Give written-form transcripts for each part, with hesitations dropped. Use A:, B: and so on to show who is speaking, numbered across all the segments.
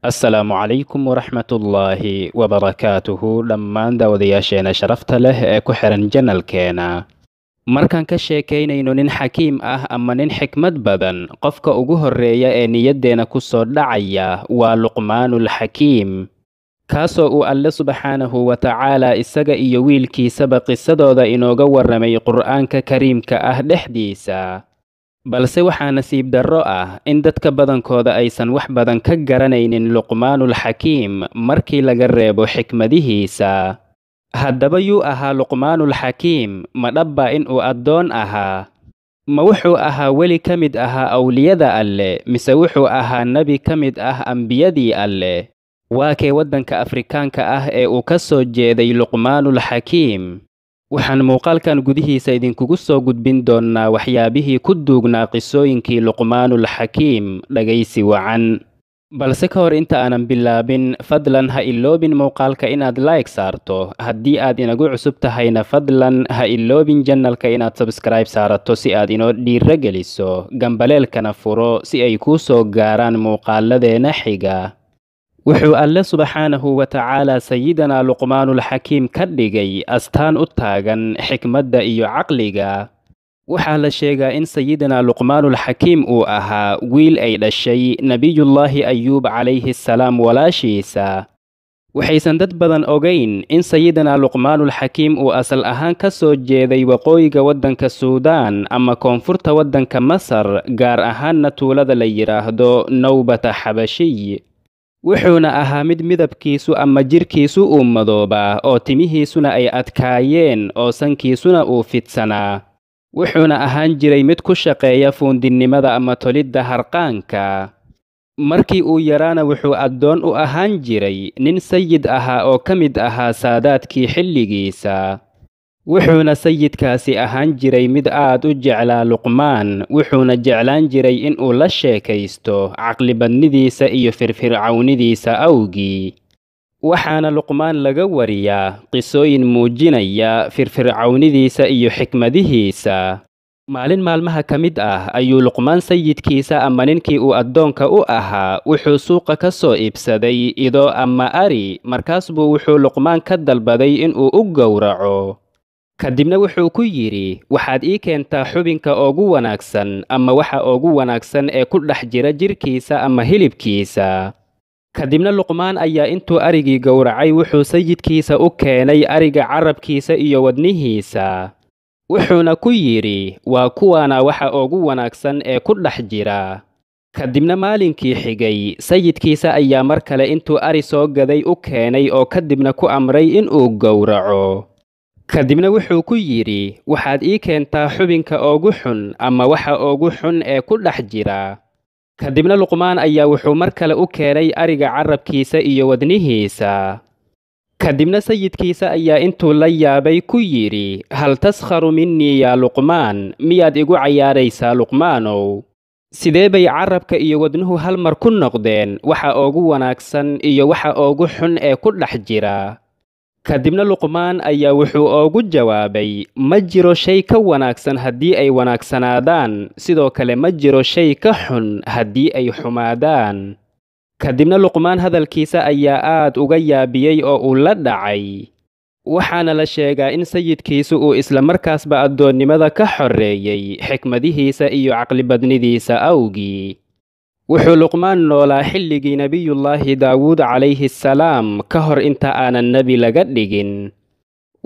A: asalaamu calaykum waraxmatullaahi wabarakaatuhu dhammaan daawadayaasheena sharafta leh ee ku xihan janalkeena. markaan ka sheekaynayno nin xakiim ah ama nin xikmad badan, qofka ugu horreeya ee niyaddeena ku soo dhacaya waa luqmaanul xakiim, kaasoo uu alle subxaanahu wa tacaala isaga iyo wiilkiisaba qisadooda inooga warramay qur'aanka kariimka ah dhexdiisa. balse waxaa nasiib darro ah in dadka badankooda aysan wax badan ka garanaynin luqmaanul xakiim markii laga reebo xikmadihiisa. haddaba yuu ahaa luqmaanul xakiim? ma dhabba inuu addoon ahaa? ma wuxuu ahaa weli ka mid ahaa awliyada alle, mise wuxuu ahaa nebi ka mid ah ambiyadii alle? waa kee waddanka afrikaanka ah ee uu ka soo jeeday luqmaanul xakiim? waxaan muuqaalkan gudihiisa idinkugu soo gudbin doonnaa waxyaabihii ku duugnaa qisooyinkii luqmaanul xakiim. dhagaysi wacan. balse ka hor inta aanan bilaabin, fadlan ha iloobin muuqaalka inaad like saarto. haddii aad inagu cusub tahayna fadlan ha iloobin janalka inaad subscribe saarato si aad inoo dhiiro geliso, gambaleelkana furo si ay kuu soo gaaraan muuqaaladeena xiga. wuxuu alle subxaanahu wa tacaala sayidana luqmaanul xakiim ka dhigay astaan u taagan xikmadda iyo caqliga. waxaa la sheegaa in sayidana luqmaanul xakiim uu ahaa wiil ay dhashay nebiyullaahi ayuub calayhi salaam walaashiisa. waxaysan dad badan ogayn in sayidana luqmaanul xakiim uu asal ahaan ka soo jeeday waqooyiga waddanka suudaan ama koonfurta waddanka masar, gaar ahaanna tuulada la yidhaahdo nowbata xabashiy. wuxuuna ahaa mid midabkiisu ama jirkiisu uu madoobaa oo timihiisuna ay adkaayeen oo sankiisuna uu fidsanaa. wuxuuna ahaan jiray mid ku shaqeeya fuundinnimada ama tolidda harqaanka. markii uu yaraana wuxuu addoon u ahaan jiray nin sayid ahaa oo ka mid ahaa saadaadkii xilligiisa. wuxuuna sayidkaasi ahaan jiray mid aad u jeclaa luqmaan, wuxuuna jeclaan jiray inuu la sheekaysto caqlibadnidiisa iyo firfircawnidiisa awgii. waxaana luqmaan laga wariyaa qisooyin muujinaya firfircawnidiisa iyo xikmadihiisa. maalin maalmaha ka mid ah ayuu luqmaan sayidkiisa ama ninkii uu addoonka u ahaa wuxuu suuqa ka soo iibsaday ido ama ari. markaas buu wuxuu luqmaan ka dalbaday inuu u gowraco. kadibna wuxuu ku yidhi, waxaad ii keentaa xubinka ugu wanaagsan ama waxa ugu wanaagsan ee ku dhex jira jirkiisa ama hilibkiisa. kadibna luqmaan ayaa intuu arigii gowracay wuxuu sayidkiisa u keenay ariga carabkiisa iyo wadnihiisa. wuxuuna ku yidhi, waa kuwaana waxa ugu wanaagsan ee ku dhex jira. kadibna maalinkii xigay, sayidkiisa ayaa mar kale intuu ari soo gaday u keenay oo kadibna ku amray inuu gowraco. kadibna wuxuu ku yidhi, waxaad ii keentaa xubinka ugu xun ama waxa ugu xun ee ku dhex jira. kadibna luqmaan ayaa wuxuu mar kale u keenay ariga carabkiisa iyo wadnihiisa. kadibna sayidkiisa ayaa intuu la yaabay ku yidhi, hal taskharu minnii yaa luqmaan? miyaad igu cayaaraysaa luqmaanow? sidee bay carabka iyo wadnuhu hal mar ku noqdeen waxa ugu wanaagsan iyo waxa ugu xun ee ku dhex jira? kadibna luqmaan ayaa wuxuu ugu jawaabay, ma jiro shay ka wanaagsan haddii ay wanaagsanaadaan, sidoo kale ma jiro shay ka xun haddii ay xumaadaan. kadibna luqmaan hadalkiisa ayaa aad uga yaabiyey oo uu la dhacay. waxaana la sheegaa in sayidkiisu uu isla markaasba addoonnimada ka xorreeyey xikmadihiisa iyo caqlibadnidiisa awgii. wuxuu luqmaan noolaa xilligii nebiyullaahi daawuud calayhi salaam ka hor inta aanan nebi laga dhigin.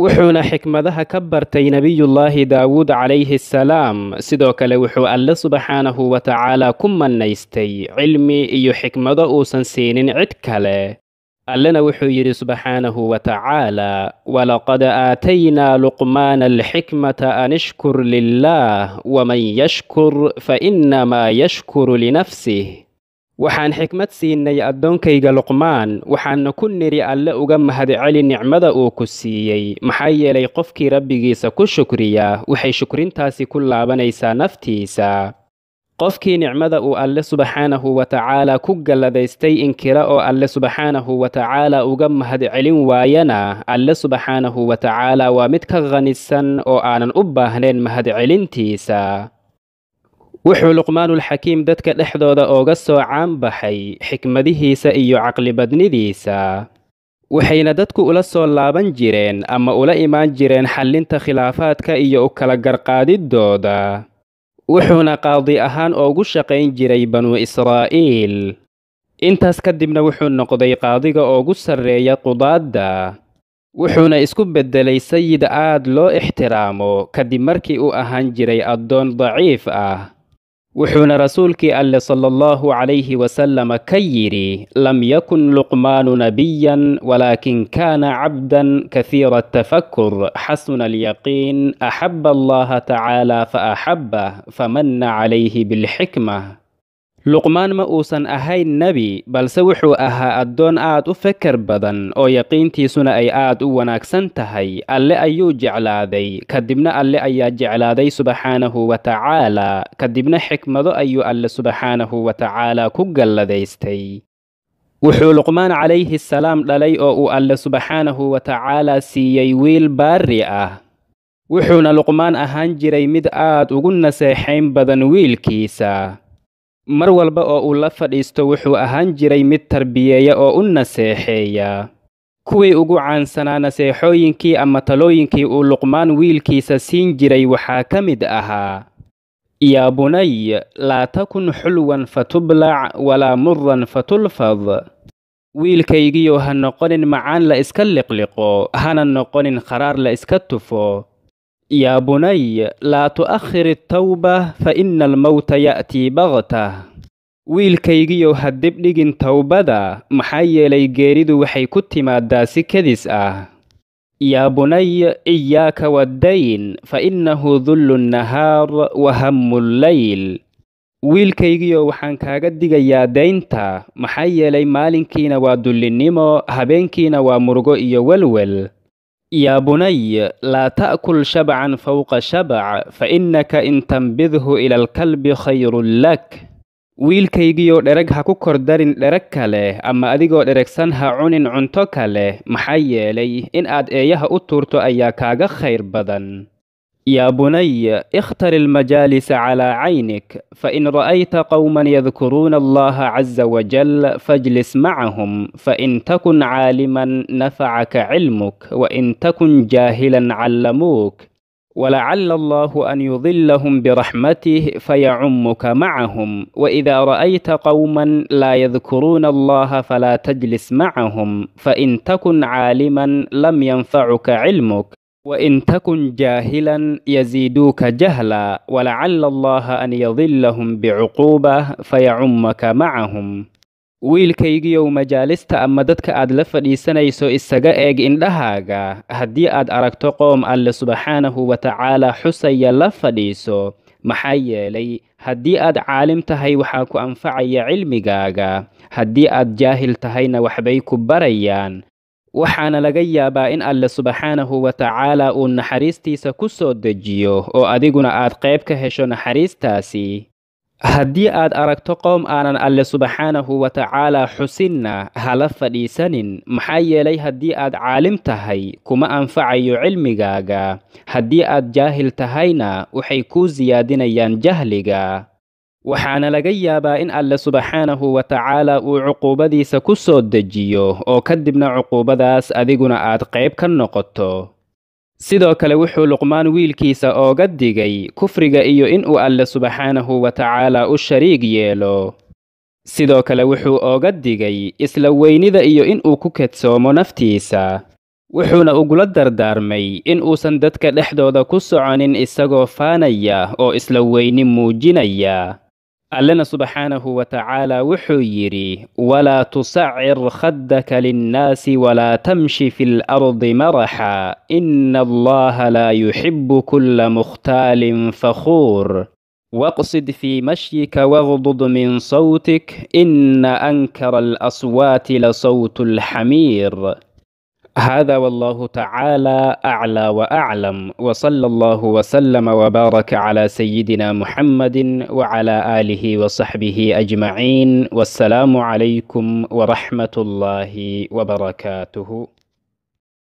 A: wuxuuna xikmadaha ka bartay nebiyullaahi daawuud calayhi salaam. sidoo kale wuxuu alle subxaanahu wa tacaala ku mannaystay cilmi iyo xikmado uusan siinin cid kale. allena wuxuu yidhi subxaanahu wa tacaala, walaqad aataynaa luqmaana alxikmata an ishkur lilaah waman yashkur fa innamaa yashkuru linafsih. waxaan xikmad siinay addoonkayga luqmaan, waxaana ku nidhi alle uga mahadceli nicmada uu ku siiyey, maxaa yeelay qofkii rabbigiisa ku shukriya waxay shukrintaasi ku laabanaysaa naftiisa. qofkii nicmada uu alle subxaanahu wa tacaala ku galladaystay inkira oo alle subxaanahu wa tacaala uga mahadcelin waayana, alle subxaanahu wa tacaala waa mid ka qanisan oo aanan u baahnayn mahadcelintiisa. wuxuu luqmaanulxakiim dadka dhexdooda ooga soo caanbaxay xikmadihiisa iyo caqlibadnidiisa, waxayna dadku ula soo laaban jireen ama ula imaan jireen xallinta khilaafaadka iyo u kala garqaadiddooda. wuxuuna qaadi ahaan oogu shaqayn jiray banu Israa'iil. intaas kadibna wuxuu noqday qaadiga oogu sarreeya qudaadda, wuxuuna isku beddelay sayid aad loo ixtiraamo kadib markii uu ahaan jiray addoon daciif ah. wuxuuna rasuulkii alle sallallahu calayhi wasallam ka yidhi: lam yakun luqmaanu nabiyan walaakin kaana cabdan kathiira atafakkur xasuna alyaqiin axabba allaha tacaala fa axabbah famanna calayhi bilxikmah. luqmaan ma uusan ahayn nebi, balse wuxuu ahaa addoon aad u feker badan oo yaqiintiisuna ay aad u wanaagsan tahay. alle ayuu jeclaaday, kadibna alle ayaa jeclaaday subxaanahu wa tacaala, kadibna xikmado ayuu alle subxaanahu wa tacaala ku galladaystay. wuxuu luqmaan calayhi salaam dhalay oo uu alle subxaanahu wa tacaala siiyey wiil baari ah. wuxuuna luqmaan ahaan jiray mid aad ugu naseexayn badan wiilkiisa. mar walba oo uu la fadhiisto wuxuu ahaan jiray mid tarbiyeeya oo u naseexeeya. kuwii ugu caansanaa naseexooyinkii ama talooyinkii uu luqmaan wiilkiisa siin jiray waxaa ka mid ahaa: yaa bunay, laa takun xulwan fatublac walaa muran fatulfad. wiilkaygiyo ha noqonin macaan la iska liqliqo, hana noqonin qaraar la iska tufo. yaa bunay, laa tu'akhir الtawba fa ina almowta ya'tii bagtah. wiilkaygiyo ha dibdhigin towbada, maxaa yeelay geeridu waxay ku timaadaa si kedis ah. yaa bunay, iyaaka waddayn fa innahu dullu nnahaar wa hammu llayl. wiilkaygiyo waxaan kaaga digayaa daynta, maxaa yeelay maalinkiina waa dullinnimo, habeenkiina waa murugo iyo welwel. yaa bunay, laa ta'kul shabcan fawqa shabac fa innaka in tanbidhu ila alkalbi khayrun lak. wiilkaygiyo dhereg ha ku kordarin dhereg kale, ama adigoo dheregsan ha cunin cunto kale, maxaa yeelay in aad eeyaha u tuurto ayaa kaaga khayr badan. yaa bunay, ikhtar almajaalisa calaa caynik fa in ra'ayta qawman yadkuruuna allaha caza wajal fajlis macahum fa in takun caaliman nafacaka cilmuk wa in takun jaahilan callamuuk walacalla allahu an yudillahum biraxmatih fayacummuka macahum waida ra'ayta qawman laa yadkuruuna allaha falaa tajlis macahum fa in takun caaliman lam yanfacuka cilmuk وإن تكن جاهلا يزيدوك جهلا ولعل الله أن يضلهم بعقوبة فيعمك معهم. wiilkaygiyow majaalista ama dadka aad la fadhiisanayso isaga eeg indhahaaga. haddii aad aragto qoom alle subxaanahu wa tacaala xusaya la fadhiiso, maxaa yeelay haddii aad caalim tahay waxaa ku anfacaya cilmigaaga, haddii aad jaahil tahayna waxbay ku barayaan. waxaana laga yaabaa in alle subxaanahu wa tacaala uu naxariistiisa ku soo dejiyo oo adiguna aad qayb ka hesho naxariistaasi. haddii aad aragto qoom aanan alle subxaanahu wa tacaala xusinna hala fadhiisanin, maxaa yeelay haddii aad caalim tahay kuma anfacayo cilmigaaga, haddii aad jaahil tahayna waxay kuu siyaadinayaan jahliga. waxaana laga yaabaa in alle subxaanahu wa tacaala uu cuquubadiisa ku soo dejiyo oo kadibna cuquubadaas adiguna aad qayb ka noqoto. sidoo kale wuxuu luqmaan wiilkiisa ooga digay kufriga iyo inuu alle subxaanahu wa tacaala u shariig yeelo. sidoo kale wuxuu ooga digay isla weynida iyo inuu ku kedsoomo naftiisa. wuxuuna ugula dardaarmay in uusan dadka dhexdooda ku soconin isagoo faanaya oo isla weyni muujinaya. allena subxaanahu wa tacaala wuxuu yidhi: walaa tusacir khaddaka linnaasi walaa tamshi fi lardi maraxa ina allaha laa yuxibu kulla mukhtaalin fakhuur waqsid fii mashyika waghdud min sawtik ina ankara alaswaati lasawtu alxamiir. هذا والله تعالى أعلى وأعلم وصلى الله وسلم وبارك على سيدنا محمد وعلى آله وصحبه أجمعين والسلام عليكم ورحمة الله وبركاته.